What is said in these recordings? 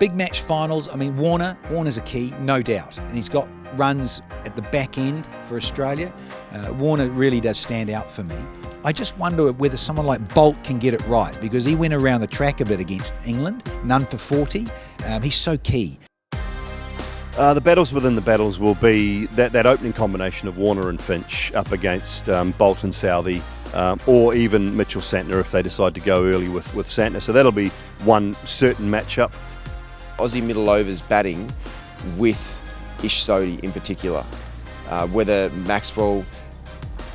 Big match finals, I mean, Warner's a key, no doubt. And he's got runs at the back end for Australia. Warner really does stand out for me. I just wonder whether someone like Bolt can get it right, because he went around the track a bit against England, none for 40. He's so key. The battles within the battles will be that opening combination of Warner and Finch up against Bolt and Southey, or even Mitchell Santner if they decide to go early with Santner. So that'll be one certain matchup. Aussie middle overs batting with Ish Sodhi in particular. Whether Maxwell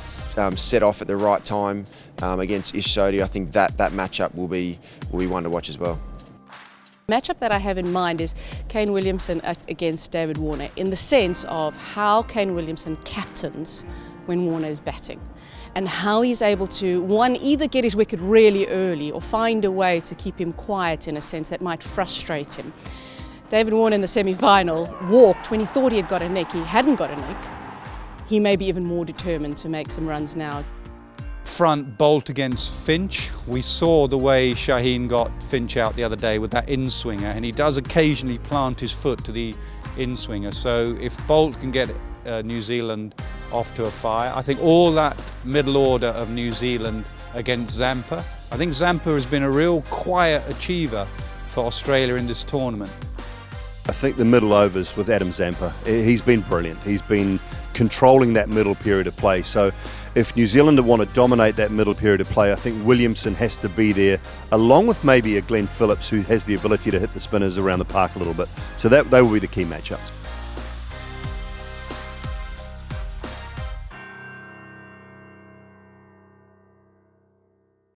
set off at the right time against Ish Sodhi, I think that matchup will be one to watch as well. The matchup that I have in mind is Kane Williamson against David Warner, in the sense of how Kane Williamson captains when Warner is batting, and how he's able to, one, either get his wicket really early or find a way to keep him quiet in a sense that might frustrate him. David Warner in the semi-final walked when he thought he had got a nick. He hadn't got a nick. He may be even more determined to make some runs now. Front Bolt against Finch. We saw the way Shaheen got Finch out the other day with that in-swinger, and he does occasionally plant his foot to the in-swinger. So if Bolt can get New Zealand off to a fire, I think all that middle order of New Zealand against Zampa. I think Zampa has been a real quiet achiever for Australia in this tournament. I think the middle overs with Adam Zampa, he's been brilliant. He's been controlling that middle period of play. So if New Zealand want to dominate that middle period of play, I think Williamson has to be there, along with maybe a Glenn Phillips who has the ability to hit the spinners around the park a little bit. So they will be the key matchups.